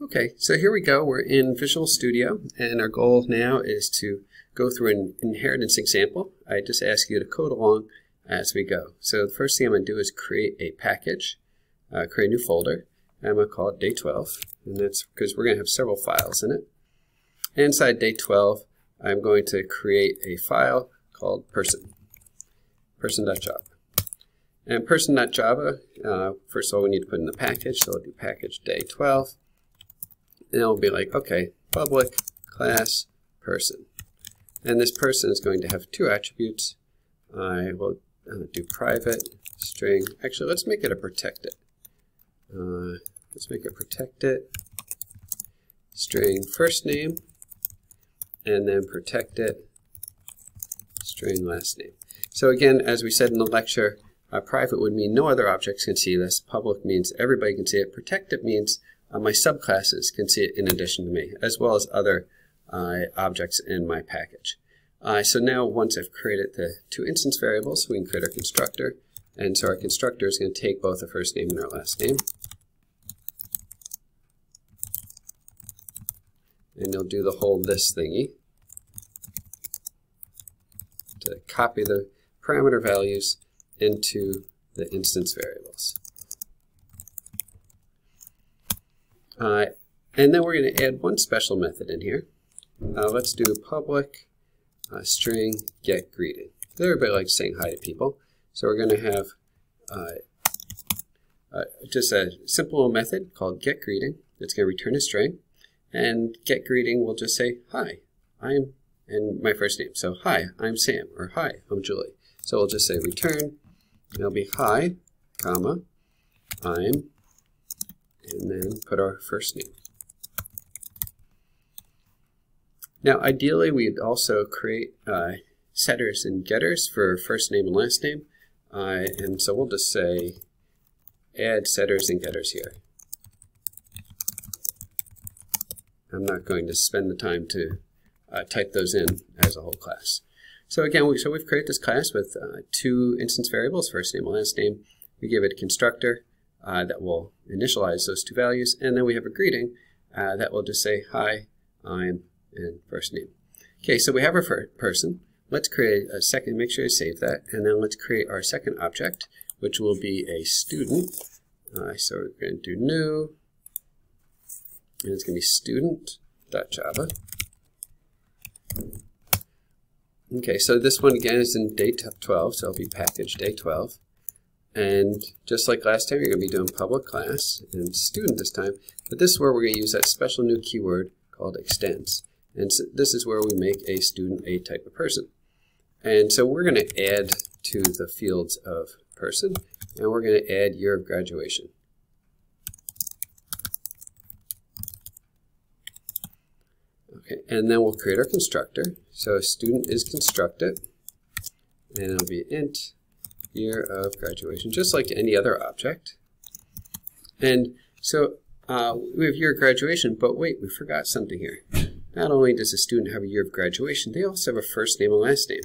Okay, so here we go. We're in Visual Studio, and our goal now is to go through an inheritance example. I just ask you to code along as we go. So the first thing I'm going to do is create a package, create a new folder, and I'm going to call it Day 12, and that's because we're going to have several files in it. Inside Day 12, I'm going to create a file called person.java. And person.java, first of all, we need to put in the package, so we'll do package Day 12. And it'll be like, okay, public class person. And this person is going to have two attributes. I will do private string. Actually, let's make it a protected. Let's make it protected string first name, and then protected string last name. So again, as we said in the lecture, private would mean no other objects can see this. Public means everybody can see it. Protected means my subclasses can see it in addition to me, as well as other objects in my package. So now once I've created the two instance variables, we can create our constructor. And so our constructor is going to take both the first name and our last name. And you'll do the whole this thingy to copy the parameter values into the instance variables. And then we're going to add one special method in here. Let's do public string get greeting. Everybody likes saying hi to people, so we're going to have just a simple method called get greeting that's going to return a string, and get greeting will just say hi, I'm, and my first name. So hi, I'm Sam, or hi, I'm Julie. So we'll just say return, and it'll be hi, comma, I'm, and then put our first name. Now, ideally, we'd also create setters and getters for first name and last name. And so we'll just say add setters and getters here. I'm not going to spend the time to type those in as a whole class. So again, we've created this class with two instance variables, first name and last name. We give it a constructor that will initialize those two values, and then we have a greeting that will just say hi, I'm, and first name. Okay, so we have our person. Let's create a second, make sure you save that, and then let's create our second object, which will be a student. So we're going to do new, and it's going to be student.java. Okay, so this one again is in Day 12, so it'll be package Day 12. And just like last time, you're going to be doing public class and student this time, but this is where we're going to use that special new keyword called extends. And so this is where we make a student a type of person. And so we're going to add to the fields of person, and we're going to add year of graduation. Okay, and then we'll create our constructor. So a student is constructed, and it'll be int year of graduation, just like any other object. And so we have year of graduation, but wait, we forgot something here. Not only does a student have a year of graduation, they also have a first name and last name,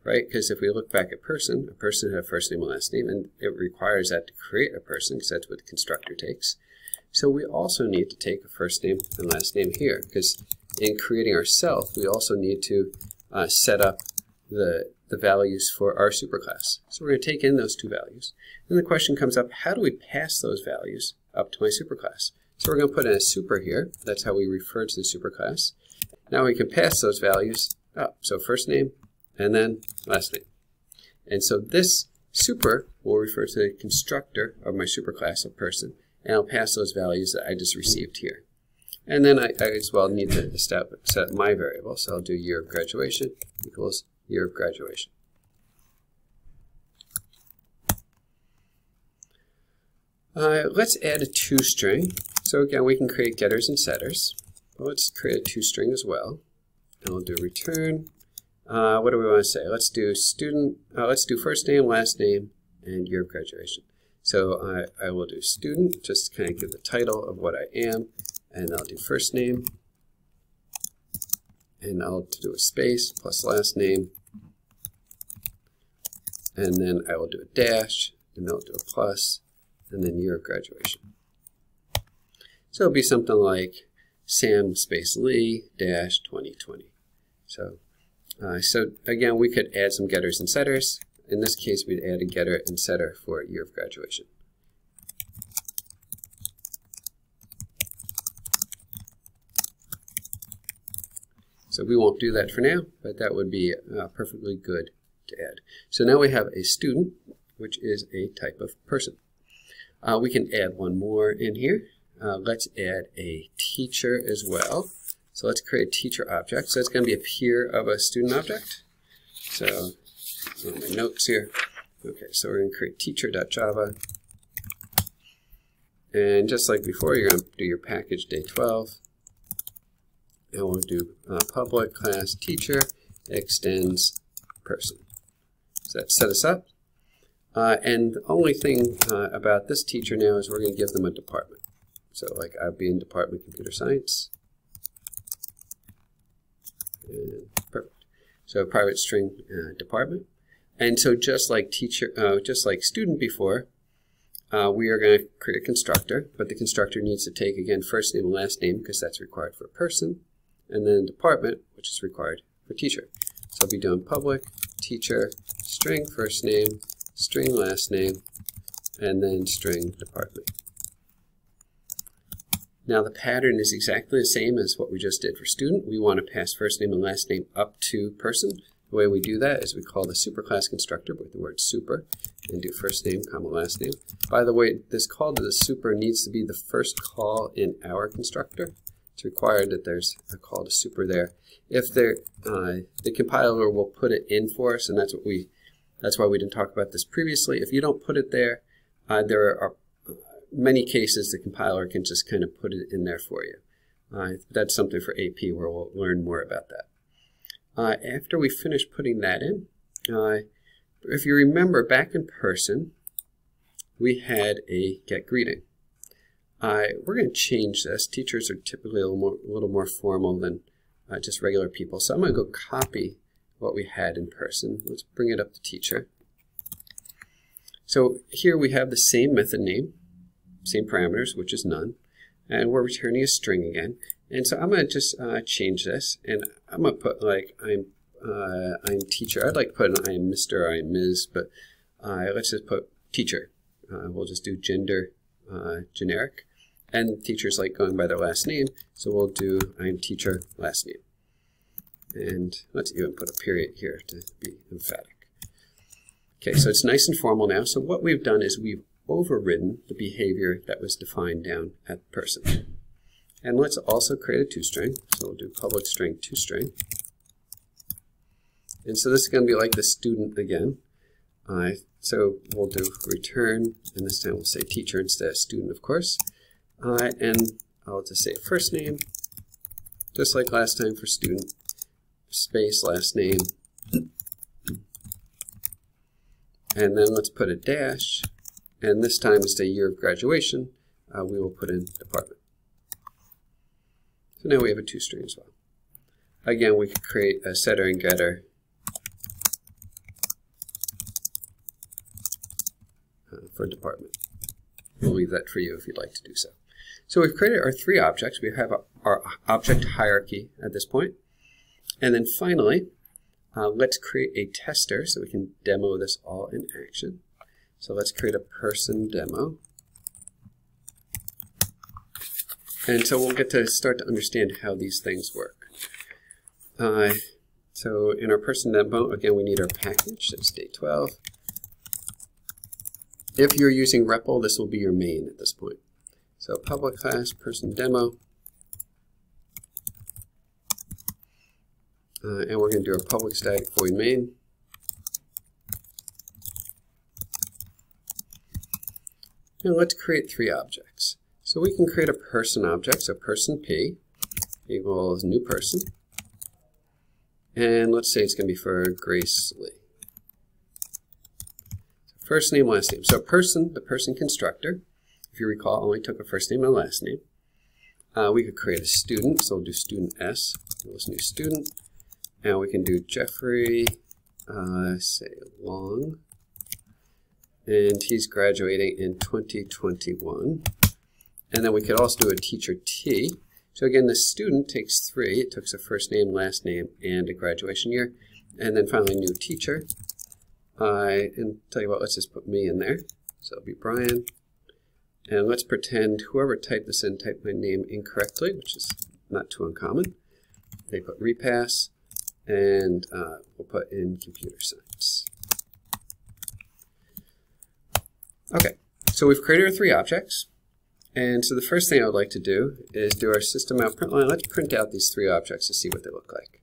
right? Because if we look back at person, a person has a first name and last name, and it requires that to create a person, because that's what the constructor takes. So we also need to take a first name and last name here, because in creating ourself, we also need to set up the values for our superclass. So we're going to take in those two values. Then the question comes up, how do we pass those values up to my superclass? So we're going to put in a super here. That's how we refer to the superclass. Now we can pass those values up. So first name and then last name. And so this super will refer to the constructor of my superclass of person, and I'll pass those values that I just received here. And then I as well need to set my variable. So I'll do year of graduation equals year of graduation. Let's add a toString. So again, we can create getters and setters. Well, let's create a toString as well. And we'll do return. What do we want to say? Let's do student. Let's do first name, last name, and year of graduation. So I will do student, just kind of give the title of what I am, and I'll do first name, and I'll do a space plus last name, and then I will do a dash, and then I'll do a plus, and then year of graduation. So it'll be something like Sam space Lee dash 2020. So again, we could add some getters and setters. In this case, we'd add a getter and setter for year of graduation. So we won't do that for now, but that would be perfectly good to add. So now we have a student, which is a type of person. We can add one more in here. Let's add a teacher as well. So let's create a teacher object. So it's going to be a peer of a student object. So on my notes here. Okay, so we're going to create teacher.java. And just like before, you're going to do your package day 12. And we'll do public class teacher extends person. So that set us up. And the only thing about this teacher now is we're going to give them a department. So like I'd be in department computer science. And perfect. So private string department. And so just like student before, we are going to create a constructor, but the constructor needs to take again first name and last name because that's required for a person, and then department, which is required for teacher. So I'll be doing public teacher string first name, string last name, and then string department. Now the pattern is exactly the same as what we just did for student. We want to pass first name and last name up to person. The way we do that is we call the superclass constructor with the word super and do first name, comma, last name. By the way, this call to the super needs to be the first call in our constructor. It's required that there's a call to super there. If the compiler will put it in for us, and that's why we didn't talk about this previously. If you don't put it there, there are many cases the compiler can just kind of put it in there for you. That's something for AP where we'll learn more about that. After we finish putting that in, if you remember back in person, we had a get greeting. We're going to change this. Teachers are typically a little more formal than just regular people. So I'm going to go copy what we had in person. Let's bring it up to teacher. So here we have the same method name, same parameters, which is none, and we're returning a string again. And so I'm going to just change this, and I'm going to put like I'm teacher. I'd like to put an I'm Mr. or I'm Ms, but let's just put teacher. We'll just do gender generic, and teachers like going by their last name, so we'll do I'm teacher last name. And let's even put a period here to be emphatic. Okay, so it's nice and formal now. So what we've done is we've overridden the behavior that was defined down at person. And let's also create a toString. So we'll do public string toString. And so this is going to be like the student again. So we'll do return, and this time we'll say teacher instead of student, of course. And I'll just say first name, just like last time for student, space last name. And then let's put a dash, and this time instead of year of graduation, we will put in department. So now we have a toString as well. Again, we can create a setter and getter for department. We'll leave that for you if you'd like to do so. So we've created our three objects. We have our object hierarchy at this point. And then finally, let's create a tester so we can demo this all in action. So let's create a person demo. And so we'll get to start to understand how these things work. So in our person demo, again, we need our package. That's day 12. If you're using REPL, this will be your main at this point. So public class person demo. And we're going to do a public static void main. And let's create three objects. So we can create a person object, so person P equals new person. And let's say it's going to be for Grace Lee. So first name, last name. So person, the person constructor, if you recall, only took a first name and a last name. We could create a student, so we'll do student S equals new student. And we can do Jeffrey, say Long, and he's graduating in 2021. And then we could also do a teacher T. So again, the student takes 3. It takes a first name, last name, and a graduation year. And then finally, new teacher. And tell you what, let's just put me in there. So it'll be Brian. And let's pretend whoever typed this in typed my name incorrectly, which is not too uncommon. They put repass, and we'll put in computer science. Okay, so we've created our 3 objects. And so the first thing I would like to do is do our system.out.println. Let's print out these 3 objects to see what they look like.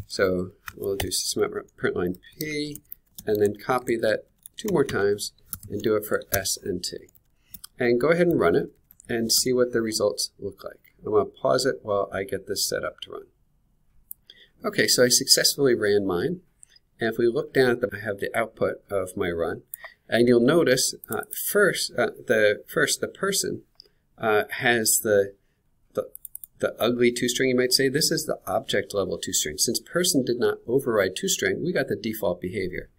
So we'll do system.out.println P, and then copy that 2 more times and do it for S and T. And go ahead and run it and see what the results look like. I'm going to pause it while I get this set up to run. Okay, so I successfully ran mine. And if we look down at I have the output of my run. And you'll notice first the person has the ugly toString, you might say. This is the object level toString. Since person did not override toString, we got the default behavior.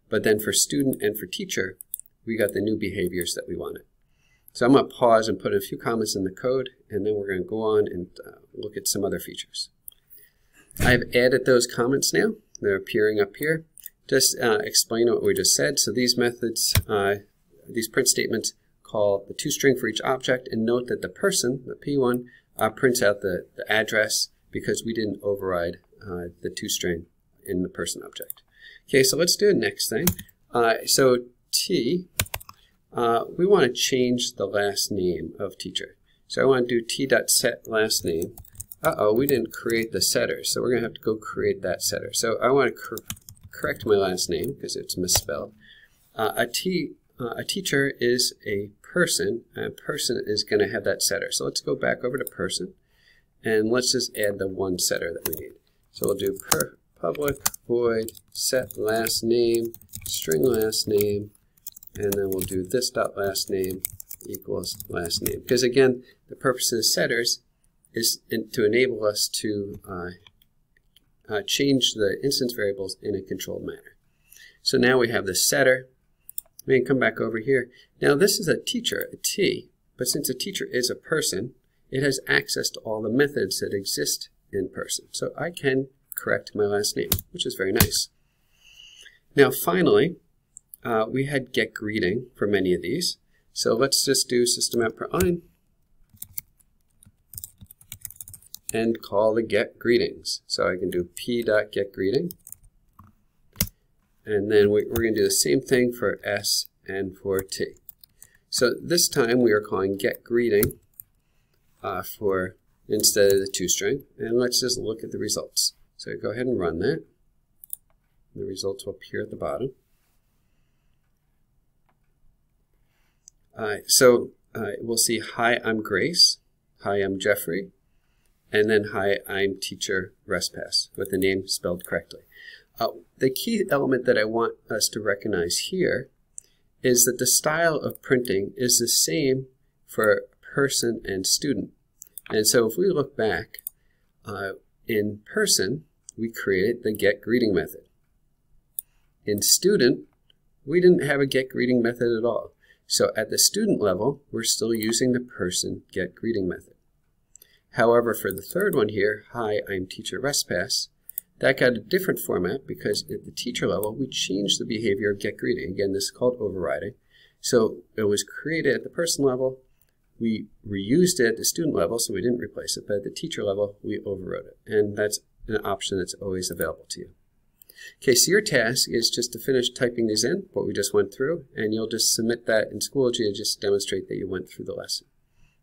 But then for student and for teacher, we got the new behaviors that we wanted. So I'm going to pause and put a few comments in the code, and then we're going to go on and look at some other features. I've added those comments now. They're appearing up here. Just explain what we just said. So these methods, these print statements call the toString for each object, and note that the person, the P1, prints out the address because we didn't override the toString in the person object. Okay, so let's do the next thing. So T, we want to change the last name of teacher. So I want to do t.setLastName. Uh-oh, we didn't create the setter, so we're going to have to go create that setter. So I want to correct my last name because it's misspelled. A teacher is a person, and a person is going to have that setter. So let's go back over to person, and let's just add the 1 setter that we need. So we'll do public void set last name, string last name, and then we'll do this dot last name equals last name. Because again, the purpose of the setters is to enable us to change the instance variables in a controlled manner. So now we have the setter. We can come back over here. Now this is a teacher, a T, but since a teacher is a person, it has access to all the methods that exist in person. So I can correct my last name, which is very nice. Now finally, we had getGreeting for many of these. So let's just do system.out.println and call the getGreetings. So I can do p.getGreeting. And then we're going to do the same thing for S and for T. So this time we are calling getGreeting for instead of the toString. And let's just look at the results. So go ahead and run that. The results will appear at the bottom. We'll see, hi, I'm Grace. Hi, I'm Jeffrey. And then, hi, I'm teacher Respass with the name spelled correctly. The key element that I want us to recognize here is that the style of printing is the same for person and student. And so if we look back, in person, we created the getGreeting method. In student, we didn't have a getGreeting method at all. So at the student level, we're still using the person getGreeting method. However, for the third one here, hi, I'm teacher Respass, that got a different format because at the teacher level, we changed the behavior of getGreeting. Again, this is called overriding. So it was created at the person level. We reused it at the student level, so we didn't replace it. But at the teacher level, we overrode it. And that's an option that's always available to you. Okay, so your task is just to finish typing these in, what we just went through, and you'll just submit that in Schoology to just demonstrate that you went through the lesson.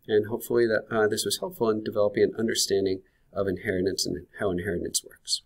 And hopefully that this was helpful in developing an understanding of inheritance and how inheritance works.